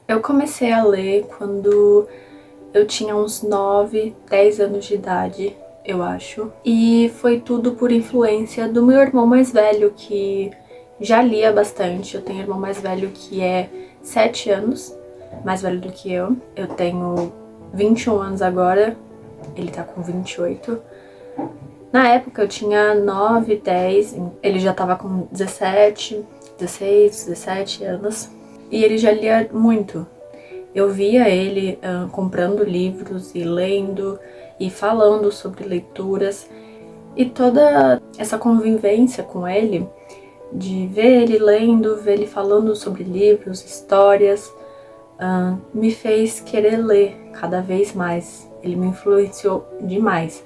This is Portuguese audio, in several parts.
Eu comecei a ler quando eu tinha uns 9, 10 anos de idade, eu acho. E foi tudo por influência do meu irmão mais velho, que já lia bastante. Eu tenho um irmão mais velho que é 7 anos mais velho do que eu. Eu tenho 21 anos agora, ele tá com 28. Na época eu tinha 9, 10, ele já tava com 17, 16, 17 anos. E ele já lia muito. Eu via ele comprando livros e lendo e falando sobre leituras. E toda essa convivência com ele, de ver ele lendo, ver ele falando sobre livros, histórias, me fez querer ler cada vez mais. Ele me influenciou demais.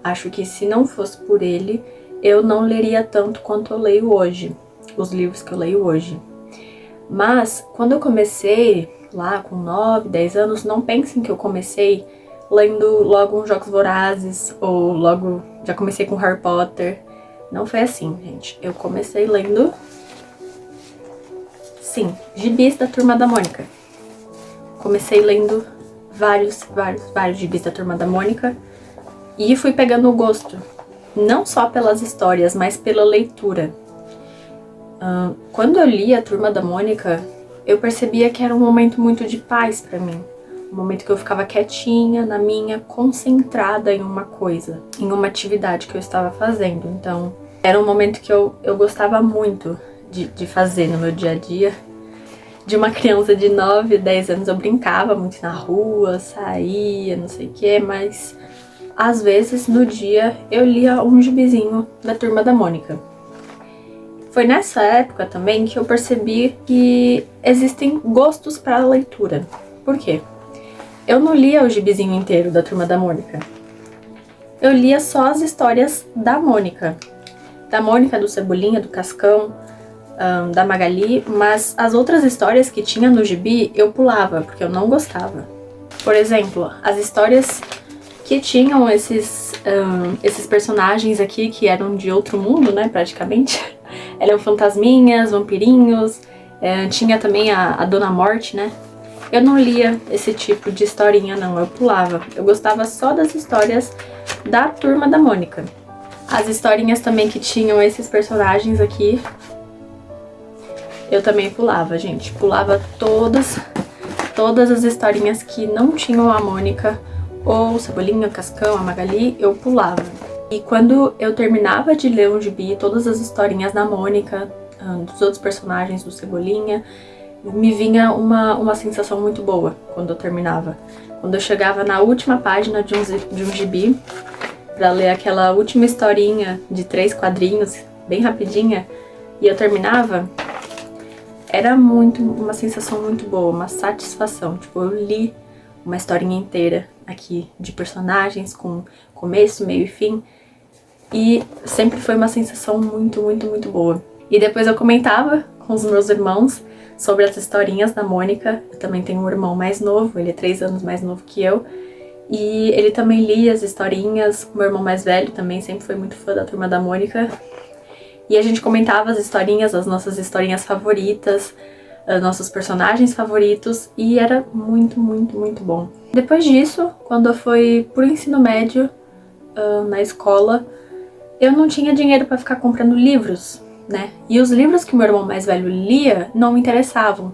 Acho que se não fosse por ele, eu não leria tanto quanto eu leio hoje, os livros que eu leio hoje. Mas quando eu comecei, lá com 9, 10 anos, não pensem que eu comecei lendo logo uns Jogos Vorazes, ou logo já comecei com Harry Potter. Não foi assim, gente. Eu comecei lendo, sim, gibis da Turma da Mônica. Comecei lendo vários gibis da Turma da Mônica e fui pegando o gosto, não só pelas histórias, mas pela leitura. Quando eu li a Turma da Mônica, eu percebia que era um momento muito de paz pra mim. Um momento que eu ficava quietinha, na minha, concentrada em uma coisa, em uma atividade que eu estava fazendo. Então, era um momento que eu gostava muito de fazer no meu dia a dia. De uma criança de 9, 10 anos, eu brincava muito na rua, saía, não sei o que, mas às vezes no dia eu lia um gibizinho da Turma da Mônica. Foi nessa época também que eu percebi que existem gostos para a leitura. Por quê? Eu não lia o gibizinho inteiro da Turma da Mônica. Eu lia só as histórias da Mônica. Da Mônica, do Cebolinha, do Cascão, da Magali, mas as outras histórias que tinha no gibi eu pulava, porque eu não gostava. Por exemplo, as histórias que tinham esses personagens aqui que eram de outro mundo, né, praticamente. Eram fantasminhas, vampirinhos, tinha também a Dona Morte, né? Eu não lia esse tipo de historinha, não, eu pulava. Eu gostava só das histórias da Turma da Mônica. As historinhas também que tinham esses personagens aqui, eu também pulava, gente. Pulava todas as historinhas que não tinham a Mônica, ou o Cebolinha, o Cascão, a Magali, eu pulava. E quando eu terminava de ler um gibi, todas as historinhas da Mônica, dos outros personagens, do Cebolinha, me vinha uma sensação muito boa quando eu terminava. Quando eu chegava na última página de um gibi, pra ler aquela última historinha de 3 quadrinhos, bem rapidinha, e eu terminava, era uma sensação muito boa, uma satisfação. Tipo, eu li uma historinha inteira aqui de personagens com começo, meio e fim. E sempre foi uma sensação muito boa. E depois eu comentava com os meus irmãos sobre as historinhas da Mônica. Eu também tenho um irmão mais novo, ele é 3 anos mais novo que eu. E ele também lia as historinhas. O meu irmão mais velho também sempre foi muito fã da Turma da Mônica. E a gente comentava as historinhas, as nossas historinhas favoritas, nossos personagens favoritos. E era muito bom. Depois disso, quando eu fui pro ensino médio, na escola, eu não tinha dinheiro pra ficar comprando livros, né? E os livros que o meu irmão mais velho lia não me interessavam.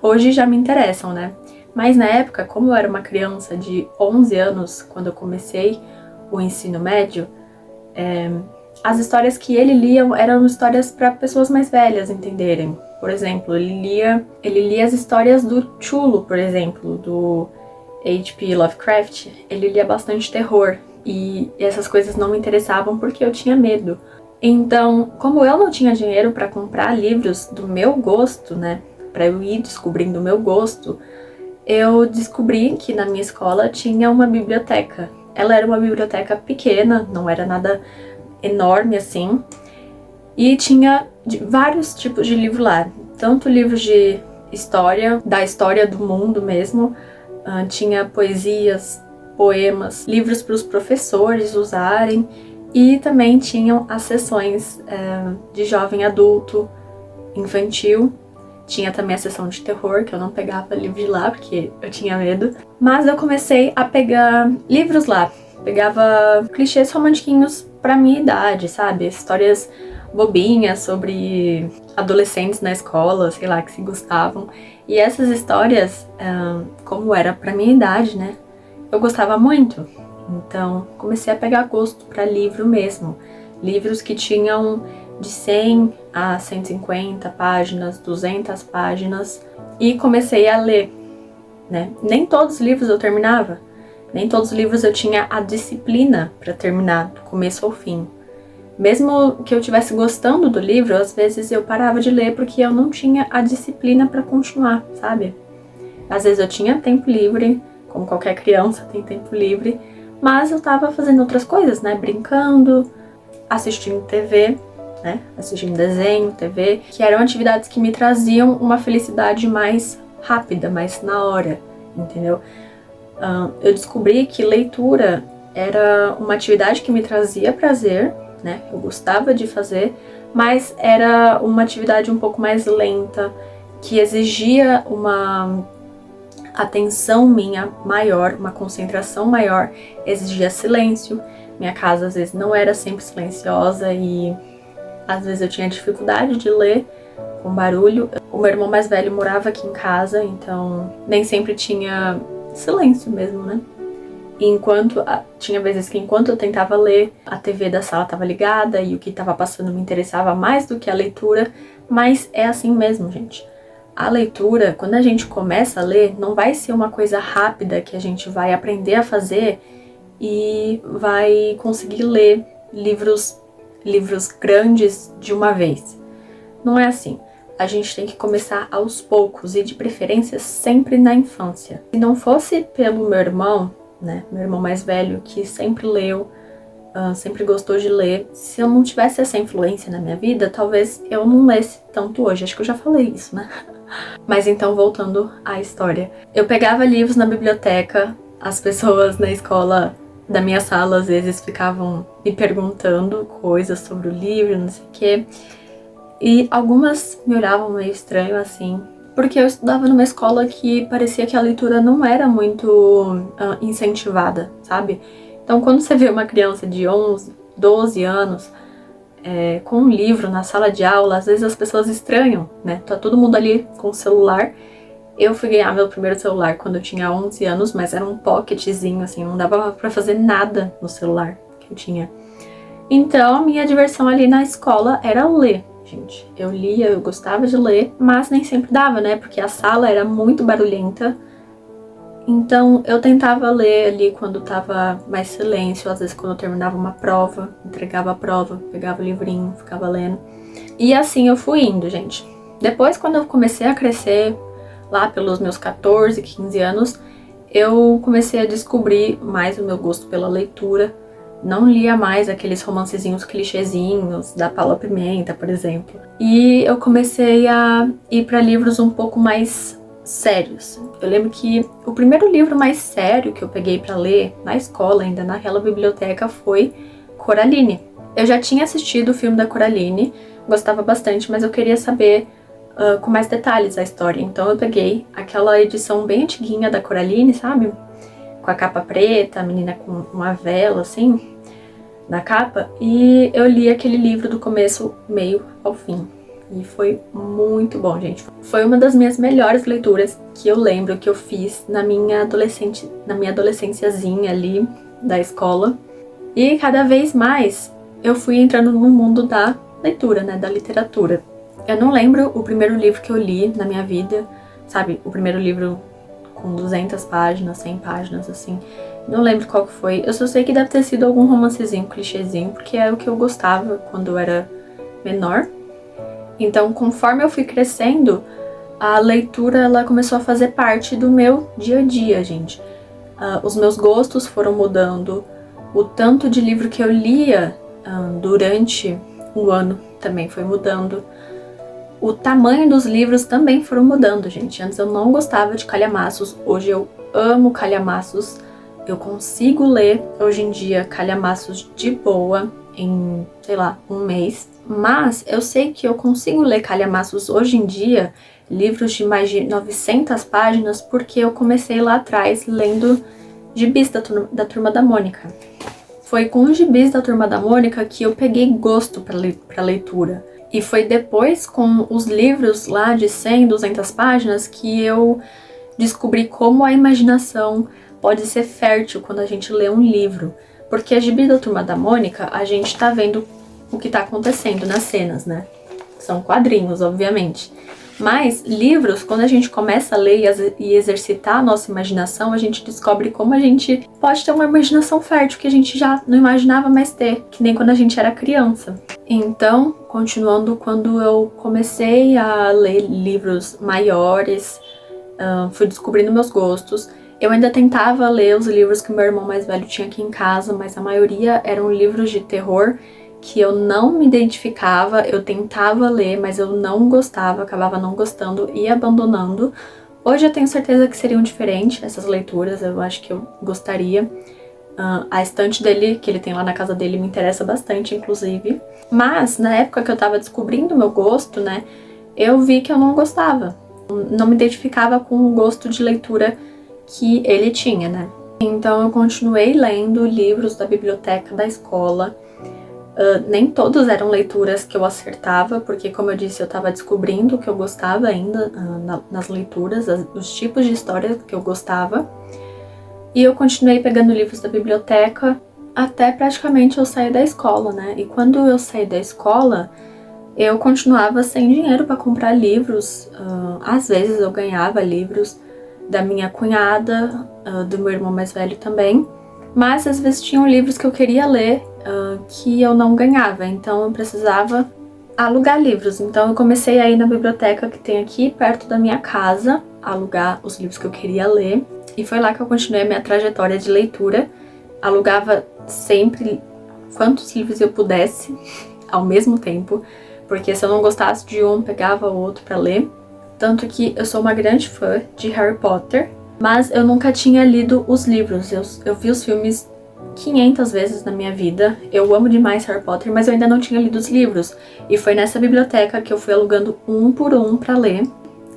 Hoje já me interessam, né? Mas na época, como eu era uma criança de 11 anos, quando eu comecei o ensino médio, as histórias que ele lia eram histórias para pessoas mais velhas entenderem. Por exemplo, ele lia as histórias do Cthulhu, por exemplo, do H.P. Lovecraft. Ele lia bastante terror. E essas coisas não me interessavam porque eu tinha medo. Então, como eu não tinha dinheiro para comprar livros do meu gosto, né, para eu ir descobrindo o meu gosto, eu descobri que na minha escola tinha uma biblioteca. Ela era uma biblioteca pequena, não era nada enorme assim, e tinha vários tipos de livro lá. Tanto livros de história, da história do mundo mesmo, tinha poesias, poemas, livros para os professores usarem, e também tinham as sessões de jovem adulto, infantil, Tinha também a seção de terror, que eu não pegava livro de lá, porque eu tinha medo. Mas eu comecei a pegar livros lá. Pegava clichês romantiquinhos pra minha idade, sabe? Histórias bobinhas sobre adolescentes na escola, sei lá, que se gostavam. E essas histórias, como era pra minha idade, né? Eu gostava muito. Então, comecei a pegar gosto pra livro mesmo. Livros que tinham de 100 a 150 páginas, 200 páginas. E comecei a ler, né? Nem todos os livros eu terminava. Nem todos os livros eu tinha a disciplina pra terminar, do começo ao fim. Mesmo que eu estivesse gostando do livro, às vezes eu parava de ler porque eu não tinha a disciplina pra continuar, sabe? Às vezes eu tinha tempo livre, como qualquer criança tem tempo livre, mas eu tava fazendo outras coisas, né? Brincando, assistindo TV, né? Assistindo desenho, TV, que eram atividades que me traziam uma felicidade mais rápida, mais na hora, entendeu? Eu descobri que leitura era uma atividade que me trazia prazer, né? Eu gostava de fazer, mas era uma atividade um pouco mais lenta, que exigia uma atenção minha maior, uma concentração maior, exigia silêncio. Minha casa às vezes não era sempre silenciosa e às vezes eu tinha dificuldade de ler com barulho. O meu irmão mais velho morava aqui em casa, então nem sempre tinha silêncio mesmo, né? E tinha vezes que enquanto eu tentava ler, a TV da sala estava ligada e o que estava passando me interessava mais do que a leitura, mas é assim mesmo, gente. A leitura, quando a gente começa a ler, não vai ser uma coisa rápida que a gente vai aprender a fazer e vai conseguir ler livros grandes de uma vez. Não é assim. A gente tem que começar aos poucos e de preferência sempre na infância. Se não fosse pelo meu irmão, né, meu irmão mais velho, que sempre leu, sempre gostou de ler, se eu não tivesse essa influência na minha vida, talvez eu não lesse tanto hoje. Acho que eu já falei isso, né? Mas então, voltando à história. Eu pegava livros na biblioteca, as pessoas na escola da minha sala às vezes ficavam me perguntando coisas sobre o livro, não sei o quê. E algumas me olhavam meio estranho assim, porque eu estudava numa escola que parecia que a leitura não era muito incentivada, sabe? Então, quando você vê uma criança de 11, 12 anos com um livro na sala de aula, às vezes as pessoas estranham, né? Tá todo mundo ali com o celular. Eu fui ganhar meu primeiro celular quando eu tinha 11 anos, mas era um pocketzinho, assim, não dava pra fazer nada no celular que eu tinha. Então, a minha diversão ali na escola era ler, gente. Eu lia, eu gostava de ler, mas nem sempre dava, né? Porque a sala era muito barulhenta. Então, eu tentava ler ali quando tava mais silêncio, às vezes quando eu terminava uma prova, entregava a prova, pegava o livrinho, ficava lendo. E assim eu fui indo, gente. Depois, quando eu comecei a crescer, lá pelos meus 14, 15 anos, eu comecei a descobrir mais o meu gosto pela leitura. Não lia mais aqueles romancezinhos clichêzinhos da Paula Pimenta, por exemplo. E eu comecei a ir para livros um pouco mais sérios. Eu lembro que o primeiro livro mais sério que eu peguei para ler na escola, ainda naquela biblioteca, foi Coraline. Eu já tinha assistido o filme da Coraline, gostava bastante, mas eu queria saber com mais detalhes a história. Então eu peguei aquela edição bem antiguinha da Coraline, sabe? Com a capa preta, a menina com uma vela, assim, na capa. E eu li aquele livro do começo, meio ao fim. E foi muito bom, gente. Foi uma das minhas melhores leituras que eu lembro que eu fiz na minha adolescênciazinha ali da escola. E cada vez mais eu fui entrando no mundo da leitura, né? Da literatura. Eu não lembro o primeiro livro que eu li na minha vida, sabe? O primeiro livro com 200 páginas, 100 páginas, assim. Não lembro qual que foi. Eu só sei que deve ter sido algum romancezinho, clichêzinho, porque é o que eu gostava quando eu era menor. Então, conforme eu fui crescendo, a leitura ela começou a fazer parte do meu dia a dia, gente. Os meus gostos foram mudando. O tanto de livro que eu lia durante um ano também foi mudando. O tamanho dos livros também foram mudando, gente. Antes eu não gostava de calhamaços, hoje eu amo calhamaços. Eu consigo ler, hoje em dia, calhamaços de boa em, sei lá, um mês. Mas eu sei que eu consigo ler calhamaços hoje em dia livros de mais de 900 páginas, porque eu comecei lá atrás lendo gibis da Turma da Mônica. Foi com os gibis da Turma da Mônica que eu peguei gosto para leitura. E foi depois, com os livros lá de 100, 200 páginas, que eu descobri como a imaginação pode ser fértil quando a gente lê um livro. Porque a gibi da Turma da Mônica, a gente tá vendo o que tá acontecendo nas cenas, né? São quadrinhos, obviamente. Mas livros, quando a gente começa a ler e exercitar a nossa imaginação, a gente descobre como a gente pode ter uma imaginação fértil que a gente já não imaginava mais ter, que nem quando a gente era criança. Então, continuando, quando eu comecei a ler livros maiores, fui descobrindo meus gostos. Eu ainda tentava ler os livros que meu irmão mais velho tinha aqui em casa, mas a maioria eram livros de terror que eu não me identificava, eu tentava ler, mas eu não gostava, acabava não gostando e abandonando. Hoje eu tenho certeza que seriam diferentes essas leituras, eu acho que eu gostaria. A estante dele, que ele tem lá na casa dele, me interessa bastante, inclusive. Mas, na época que eu tava descobrindo o meu gosto, né, eu vi que eu não gostava. Não me identificava com o gosto de leitura que ele tinha, né. Então eu continuei lendo livros da biblioteca da escola. Nem todos eram leituras que eu acertava, porque, como eu disse, eu estava descobrindo o que eu gostava ainda nas leituras, os tipos de história que eu gostava. E eu continuei pegando livros da biblioteca até praticamente eu sair da escola, né? E quando eu saí da escola, eu continuava sem dinheiro para comprar livros. Às vezes eu ganhava livros da minha cunhada, do meu irmão mais velho também. Mas às vezes tinham livros que eu queria ler que eu não ganhava, então eu precisava alugar livros. Então eu comecei a ir na biblioteca que tem aqui perto da minha casa, alugar os livros que eu queria ler. E foi lá que eu continuei a minha trajetória de leitura. Alugava sempre quantos livros eu pudesse ao mesmo tempo, porque se eu não gostasse de um, pegava o outro para ler. Tanto que eu sou uma grande fã de Harry Potter, mas eu nunca tinha lido os livros. Eu vi os filmes 500 vezes na minha vida. Eu amo demais Harry Potter, mas eu ainda não tinha lido os livros. E foi nessa biblioteca que eu fui alugando um por um pra ler.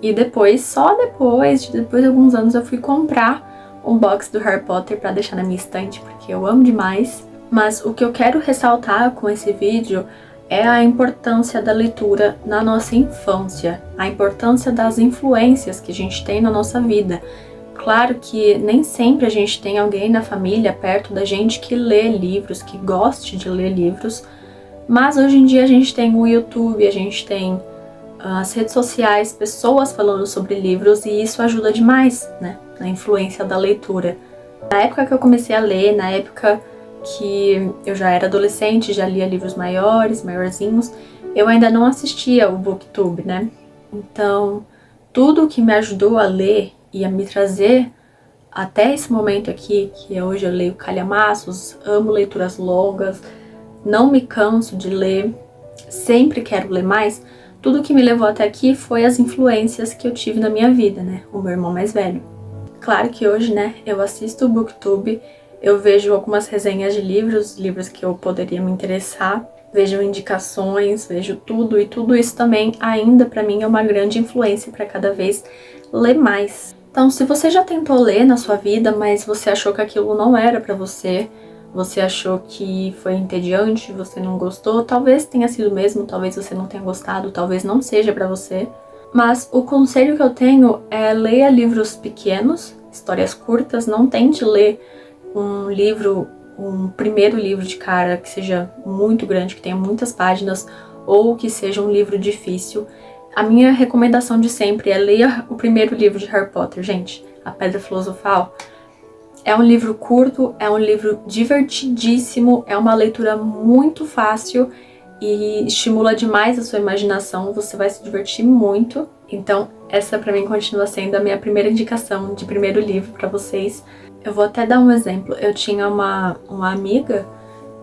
E depois, só depois de alguns anos, eu fui comprar um box do Harry Potter pra deixar na minha estante, porque eu amo demais. Mas o que eu quero ressaltar com esse vídeo é a importância da leitura na nossa infância, a importância das influências que a gente tem na nossa vida. Claro que nem sempre a gente tem alguém na família perto da gente que lê livros, que goste de ler livros, mas hoje em dia a gente tem o YouTube, a gente tem as redes sociais, pessoas falando sobre livros, e isso ajuda demais, né, na influência da leitura. Na época que eu comecei a ler, na época que eu já era adolescente, já lia livros maiorzinhos, eu ainda não assistia o BookTube, né? Então, tudo que me ajudou a ler e a me trazer até esse momento aqui, que hoje eu leio calhamaços, amo leituras longas, não me canso de ler, sempre quero ler mais. Tudo que me levou até aqui foi as influências que eu tive na minha vida, né? O meu irmão mais velho. Claro que hoje, né, eu assisto o BookTube, eu vejo algumas resenhas de livros que eu poderia me interessar, vejo indicações, vejo tudo, e tudo isso também ainda pra mim é uma grande influência para cada vez ler mais. Então, se você já tentou ler na sua vida, mas você achou que aquilo não era pra você, você achou que foi entediante, você não gostou, talvez tenha sido mesmo, talvez você não tenha gostado, talvez não seja pra você. Mas o conselho que eu tenho é leia livros pequenos, histórias curtas, não tente ler um primeiro livro de cara que seja muito grande, que tenha muitas páginas, ou que seja um livro difícil. A minha recomendação de sempre é leia o primeiro livro de Harry Potter, gente, A Pedra Filosofal. É um livro curto, é um livro divertidíssimo, é uma leitura muito fácil e estimula demais a sua imaginação, você vai se divertir muito. Então, essa pra mim continua sendo a minha primeira indicação de primeiro livro pra vocês. Eu vou até dar um exemplo. Eu tinha uma amiga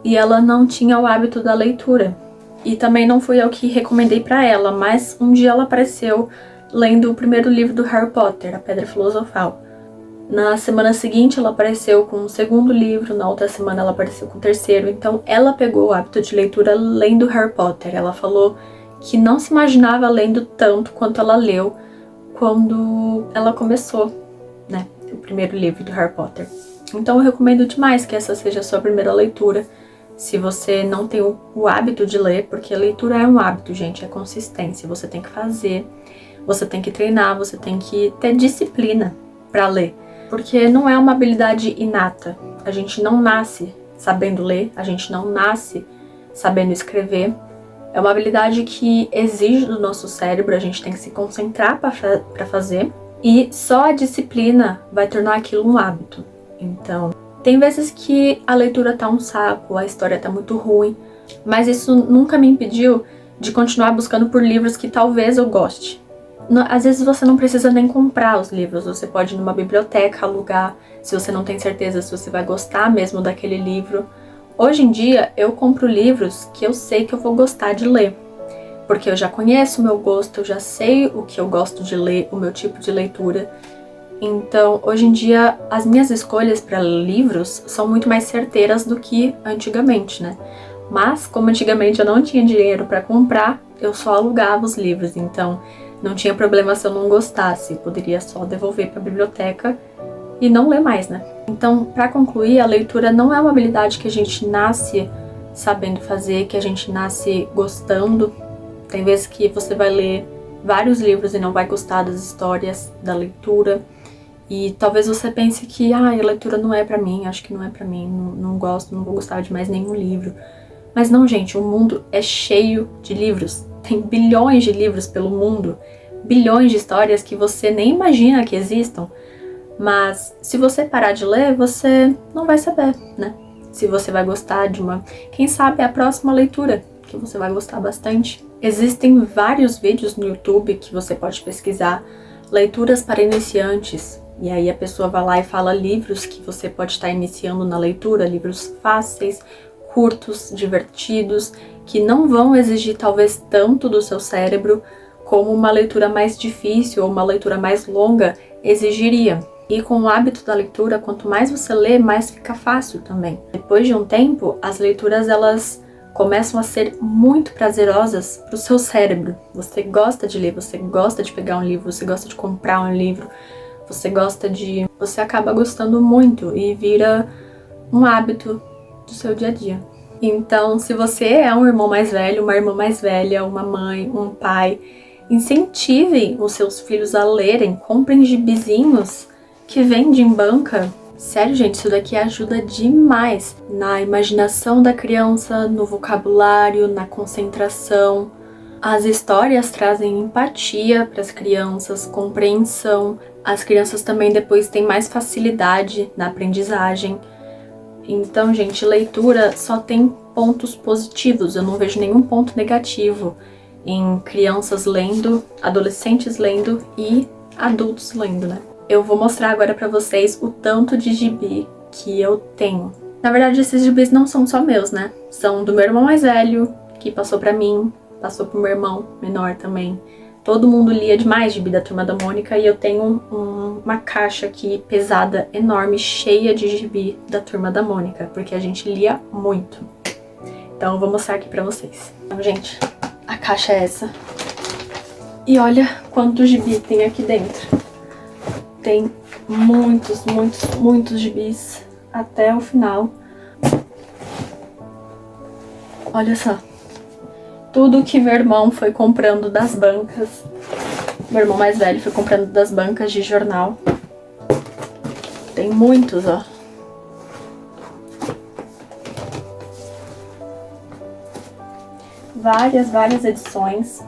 e ela não tinha o hábito da leitura. E também não fui eu que recomendei pra ela, mas um dia ela apareceu lendo o primeiro livro do Harry Potter, A Pedra Filosofal. Na semana seguinte ela apareceu com o segundo livro, na outra semana ela apareceu com o terceiro. Então ela pegou o hábito de leitura lendo Harry Potter. Ela falou que não se imaginava lendo tanto quanto ela leu quando ela começou, né, o primeiro livro do Harry Potter. Então eu recomendo demais que essa seja a sua primeira leitura, se você não tem o hábito de ler, porque a leitura é um hábito, gente, é consistência, você tem que fazer, você tem que treinar, você tem que ter disciplina para ler, porque não é uma habilidade inata, a gente não nasce sabendo ler, a gente não nasce sabendo escrever, é uma habilidade que exige do nosso cérebro, a gente tem que se concentrar para fazer, e só a disciplina vai tornar aquilo um hábito. Então, tem vezes que a leitura tá um saco, a história tá muito ruim, mas isso nunca me impediu de continuar buscando por livros que talvez eu goste. Às vezes você não precisa nem comprar os livros, você pode ir numa biblioteca alugar, se você não tem certeza se você vai gostar mesmo daquele livro. Hoje em dia eu compro livros que eu sei que eu vou gostar de ler, porque eu já conheço o meu gosto, eu já sei o que eu gosto de ler, o meu tipo de leitura. Então, hoje em dia, as minhas escolhas para livros são muito mais certeiras do que antigamente, né? Mas, como antigamente eu não tinha dinheiro para comprar, eu só alugava os livros, então não tinha problema se eu não gostasse, poderia só devolver para a biblioteca e não ler mais, né? Então, para concluir, a leitura não é uma habilidade que a gente nasce sabendo fazer, que a gente nasce gostando. Tem vezes que você vai ler vários livros e não vai gostar das histórias, da leitura. E talvez você pense que a leitura não é pra mim, acho que não é pra mim, não gosto, não vou gostar de mais nenhum livro. Mas não, gente, o mundo é cheio de livros. Tem bilhões de livros pelo mundo, bilhões de histórias que você nem imagina que existam. Mas se você parar de ler, você não vai saber, né? Se você vai gostar de uma... Quem sabe a próxima leitura, que você vai gostar bastante. Existem vários vídeos no YouTube que você pode pesquisar, leituras para iniciantes. E aí a pessoa vai lá e fala livros que você pode estar iniciando na leitura, livros fáceis, curtos, divertidos, que não vão exigir talvez tanto do seu cérebro como uma leitura mais difícil ou uma leitura mais longa exigiria. E com o hábito da leitura, quanto mais você lê, mais fica fácil também. Depois de um tempo, as leituras elas começam a ser muito prazerosas para o seu cérebro. Você gosta de ler, você gosta de pegar um livro, você gosta de comprar um livro, você acaba gostando muito e vira um hábito do seu dia a dia. Então, se você é um irmão mais velho, uma irmã mais velha, uma mãe, um pai, incentivem os seus filhos a lerem, comprem gibizinhos que vendem em banca. Sério, gente, isso daqui ajuda demais na imaginação da criança, no vocabulário, na concentração. As histórias trazem empatia para as crianças, compreensão. As crianças também depois têm mais facilidade na aprendizagem. Então, gente, leitura só tem pontos positivos. Eu não vejo nenhum ponto negativo em crianças lendo, adolescentes lendo e adultos lendo, né? Eu vou mostrar agora pra vocês o tanto de gibi que eu tenho. Na verdade, esses gibis não são só meus, né? São do meu irmão mais velho, que passou pra mim, passou pro meu irmão menor também. Todo mundo lia demais gibi da Turma da Mônica e eu tenho uma caixa aqui pesada, enorme, cheia de gibi da Turma da Mônica, porque a gente lia muito. Então eu vou mostrar aqui pra vocês. Então, gente, a caixa é essa. E olha quanto gibi tem aqui dentro. Tem muitos, muitos, muitos gibis até o final. Olha só. Tudo que meu irmão foi comprando das bancas. Meu irmão mais velho foi comprando das bancas de jornal. Tem muitos, ó. Várias edições.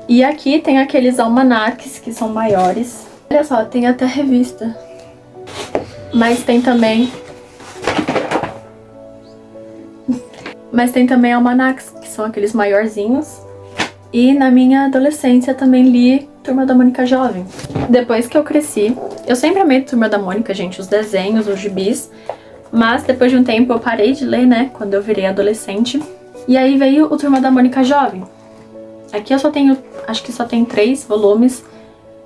E aqui tem aqueles almanaques que são maiores. Olha só, tem até revista. Mas tem também almanacs, que são aqueles maiorzinhos. E na minha adolescência também li Turma da Mônica Jovem. Depois que eu cresci, eu sempre amei Turma da Mônica, gente, os desenhos, os gibis. Mas depois de um tempo eu parei de ler, né, quando eu virei adolescente. E aí veio o Turma da Mônica Jovem. Aqui eu só tenho, acho que só tem 3 volumes.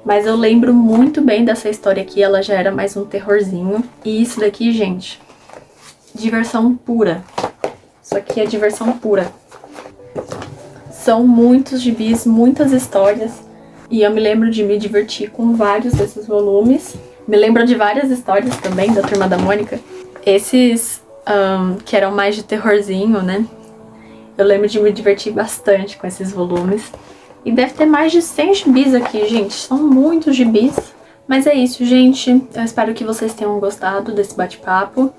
Mas eu lembro muito bem dessa história aqui, ela já era mais um terrorzinho. E isso daqui, gente, diversão pura. Isso aqui é diversão pura. São muitos gibis, muitas histórias. E eu me lembro de me divertir com vários desses volumes. Me lembro de várias histórias também da Turma da Mônica. Esses que eram mais de terrorzinho, né? Eu lembro de me divertir bastante com esses volumes. E deve ter mais de 100 gibis aqui, gente. São muitos gibis. Mas é isso, gente. Eu espero que vocês tenham gostado desse bate-papo.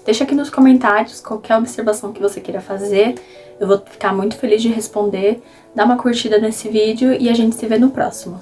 Deixa aqui nos comentários qualquer observação que você queira fazer. Eu vou ficar muito feliz de responder. Dá uma curtida nesse vídeo e a gente se vê no próximo.